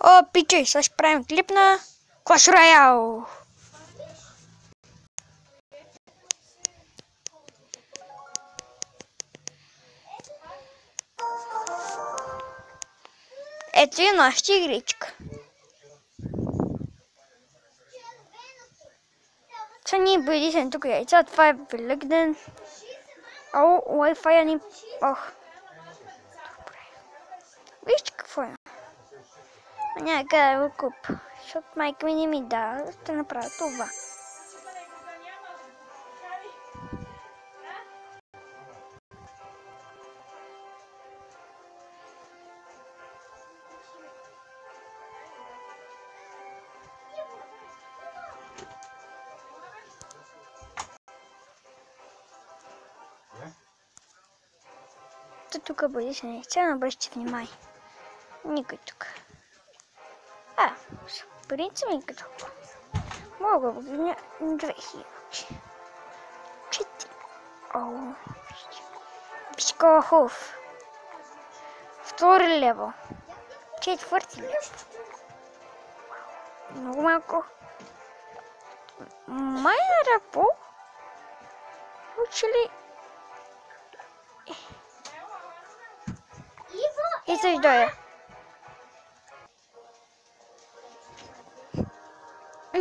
О, пичи, сега ще правим клип на Clash Royale. Ето е нашата игричка. Сега ние бъдисен тук яйца, това е Великден. О, Wi-Fi ни... Ох. Добре. Вижте какво е. Няма къде да го купа, защото майка ми не ми дава, ще направя това. Тук бъдисен яйца, не обръщайте внимание. Никой тук. В принцип никой тук. Мога да ги 2000. 4. О, вижте хубав. Втори левел. Четвърти левел. Много малко. Майнера по учили. И се дойде.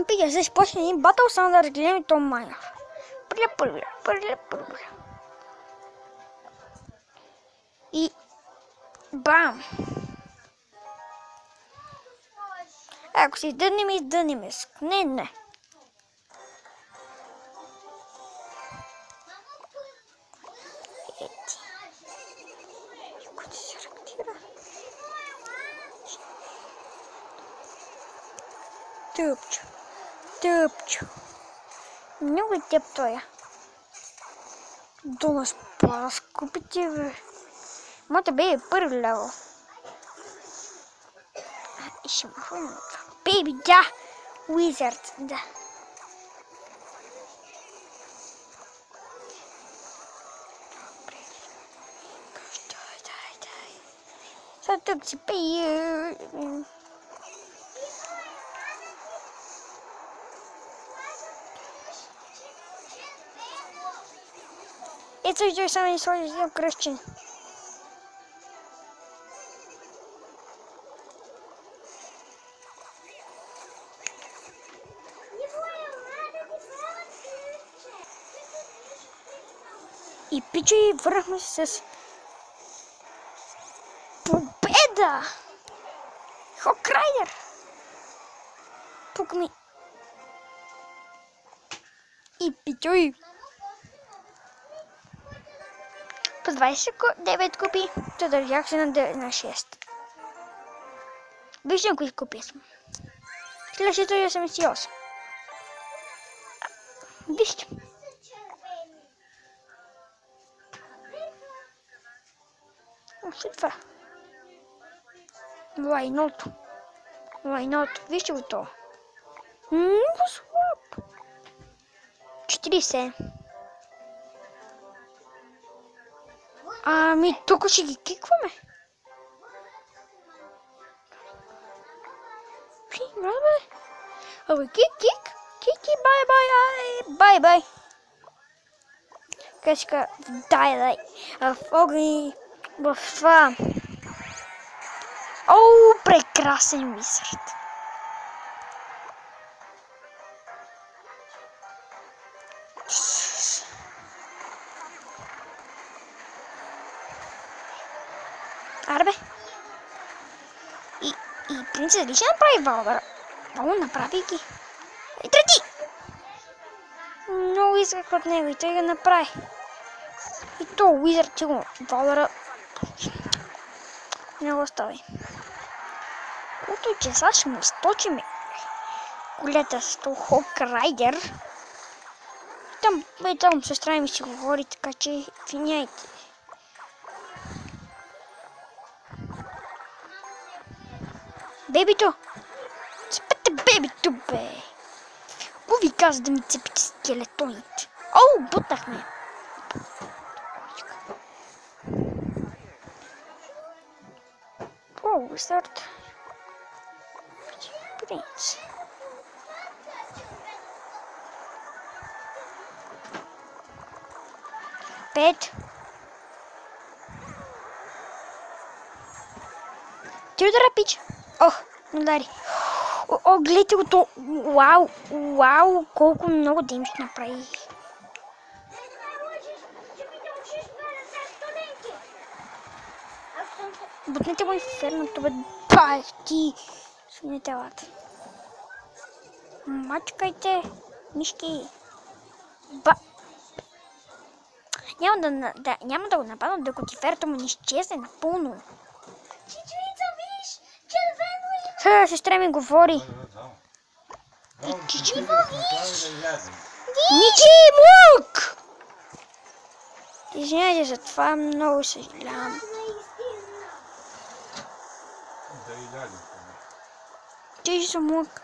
Пига, сега ще почне един батъл, само да разгледам и то майнер. И бам! Ако се издънем, Не. Ети. Ако ти се реактира. Тъпчо. Много тъп тоя. До нас по-скупите, бе. Моята бе е първи левел. И ще махваме на това. Бейби, да! Wizard, да. Дай. Сега тук си пее. Ето и той само ни сложи един кръстчен. И пичи, върнахме се с победа! Хокрайдер! Тук ми. И пичой! По 29 купи, то държах се на 6. Виждам кои купи съм. Следващото е 88. Вижте. След това. Лайното. Вижте го това. Много слаб. 40. Ами, тук ще ги кикваме. Абе, кик, бай. Качка, дай. В огъни, в това. О, прекрасен Wizard. Арбе. И принцес ли ще направи Валдъра? Много направи ги. Трети! Много исках от него и той го направи. И то Wizard ти го Валдъра не го остави. Кото и че сега ще му източим колета с този Хокрайдер. Там сестра ми си говори, така че извиняйте. Бебито! Цепете бебито, бе! Какво ви каза да ми цепите скелетоните? О, бутнахме! О, Wizard. принц. Пет. Ти удара, пич. Ох, удари. О, гледайте го то. Вау, вау, колко много дим ще направи. Бутнете го инферното, бе. Бах ти. Свинете лата. Мачкайте, мишки. Ба. Няма да го нападам, докато инферното му не изчезне напълно. Чичуица, виж! Червено има! Сега сестра ми говори. Ники, мук! Извинявайте за това, много съжалявам. Ти си мук.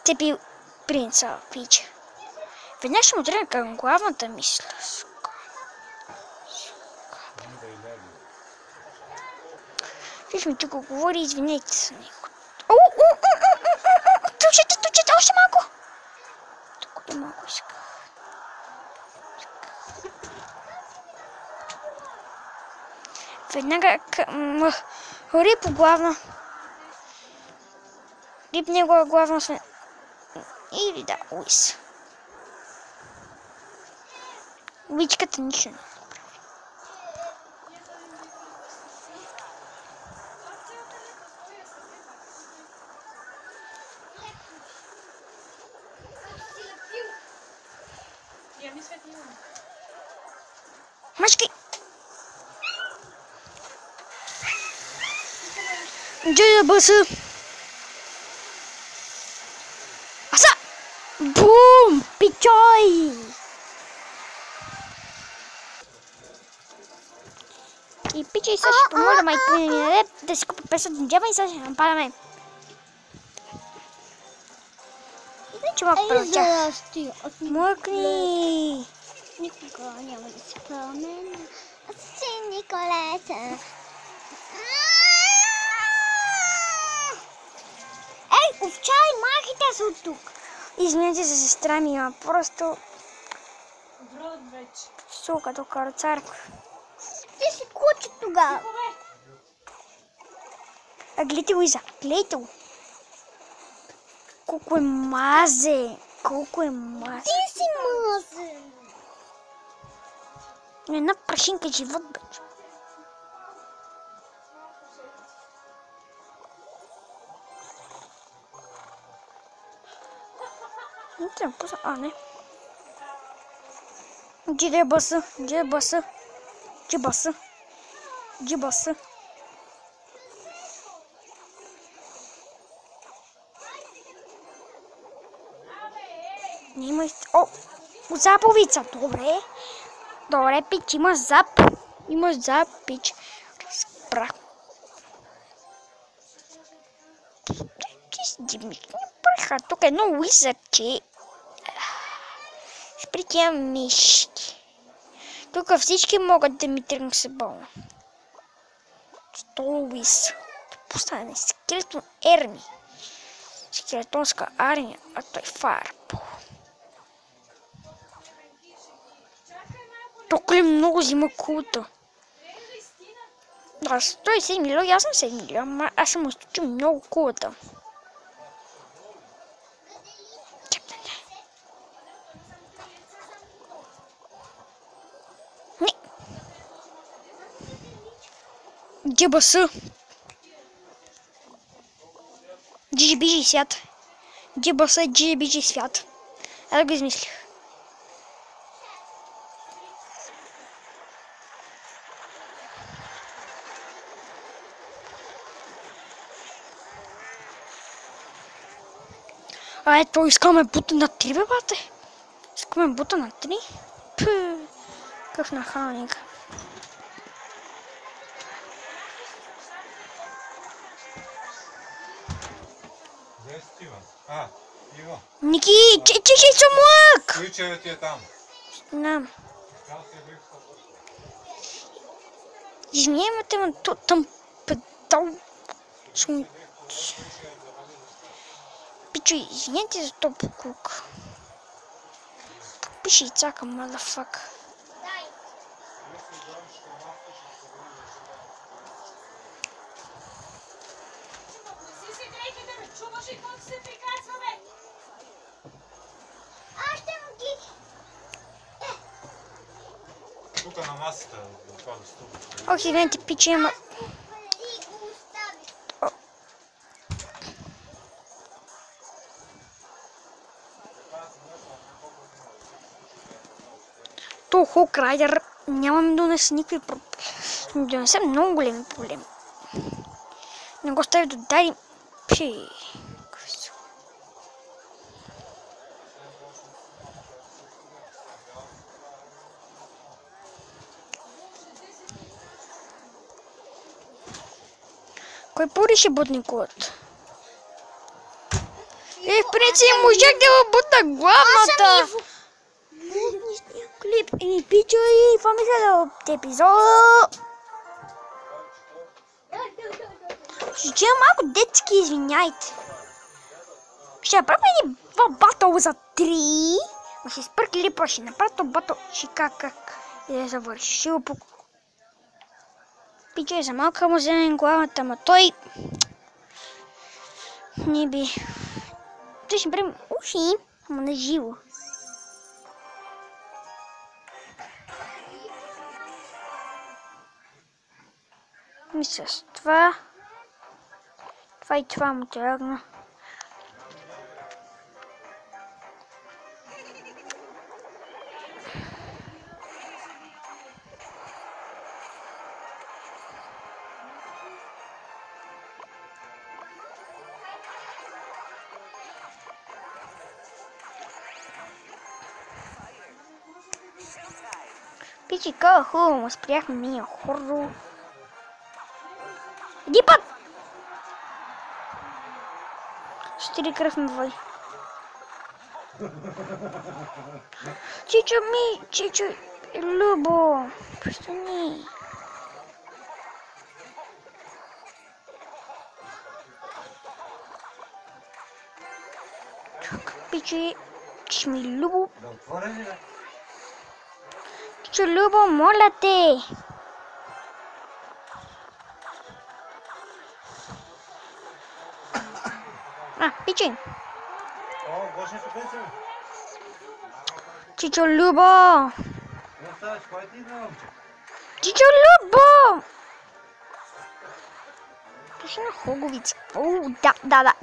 Цепи принца, пич. Веднъж ще му тръгна към главната мисля. Виж ми тук говори, извинете за него. Тучете, още малко. Тук ли малко иска. Веднага хори по главна. Рип негова главна освен. Или да, Уис. Вичката нищо не направи. Мачки! Джой да бъса! Аса! Бум! Пичой! И пичай сега ще помоля майка ми да ми даде да си купа 500 джема и сега ще нападаме. Значи малко прълчах. Мъркни! Никога няма да се променя. Аз си Николета. Ей, овчай, махайте се от тук. Извинете за сестра ми, а просто... Брод вече. Сука, до карцарка. Ти си куче тогава. А гледайте го, Иза, гледайте го. Колко е мазе. Колко е мазе. Ти си мазе. Една прашинка живот, бе. Не трябва да пусна. А, не. Джиде баса, джиде баса. Джибаса. Джибаса. Не има... О! Заповица! Добре. Добре, пич, има зап. Има зап, пич. Разбрах. Тук е едно уизърче. Спри тия мишки. Тук всички могат да ми тръгнат се болно. Столуис. Постане скелетон Ерми. Скелетонска армия, а той Фарпо. Тук ли много взима култа? Да, 107 милиона, аз съм 7 милиона, аз съм източил много култа. Джибаса. Джибиджи свят. Джибаса, джибиджи свят. Аз да го измислих. А ето, искаме бута на 3, бе, бате. Искаме бута на 3. Пъ, какъв нахалник. Къде си Иван? А, Иво. Ники, че съм лък! Ключеве ти е там. Знам. Извинявайте, ма там педал. Пичо, извиняйте за топ кук. Пиши и цака, мадафак. Тук на масата отпада ступ. Ох, извиняйте, пичо, ама... То Хоук Райдер нямам да донесе никакви проблеми. Донесе много големи проблеми. Не го стави до Дари. Пши. Кой порише бутникът? В принцип можах да бутна главната. Клип и пичо и това мисля от епизода. Ще малко детски, извиняйте. Ще направим един батъл за 3. Но ще спър клипа, ще направя този батъл. Ще как и да завърши. Ще го покупа. Пичо е за малка му вземем главата, ама той... Не би... Той ще направим уши, ама на живо. Мисля с това. Това и това му тръгна. Пичи, колко хубаво му спряхме ние хорро. Иди път! 4 кръв ми води. Чичо ми, Чичо, Любо, престани. Пичи, Чичо ми, Любо. Чичо, Любо, моля те. Пичи. Чичо, Любо. Чичо, Любо. Пише на хоговица. О, да.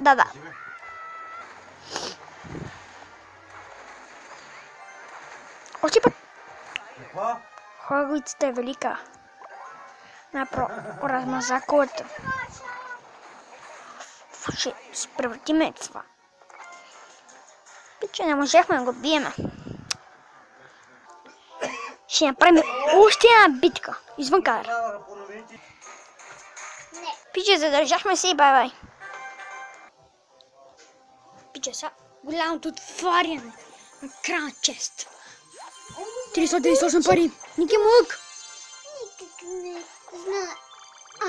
Още път. Хоговицата е велика. Направо размаза колата. Ще се превратиме в това. Пиче, не можехме да го биеме. Ще направим още една битка. Извън кадър. Пиче, задържахме се и бай-бай. Пиче, са голямото отваряне на крайна чест. 398 пари. Ники Мук. Никак не знае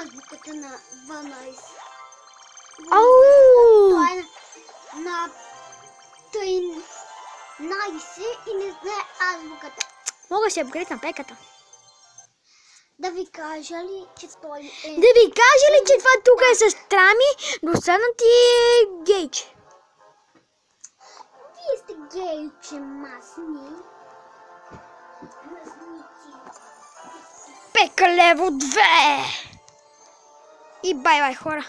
азбуката на 12. Той е на 13 и не знае азбуката. Мога да се апгрейд на пеката. Да ви кажа ли, че той е... Да ви кажа ли, че това тук е сестра ми, достанати гейч? Вие сте гейче масни. Пека лево 2! И бай-бай, хора.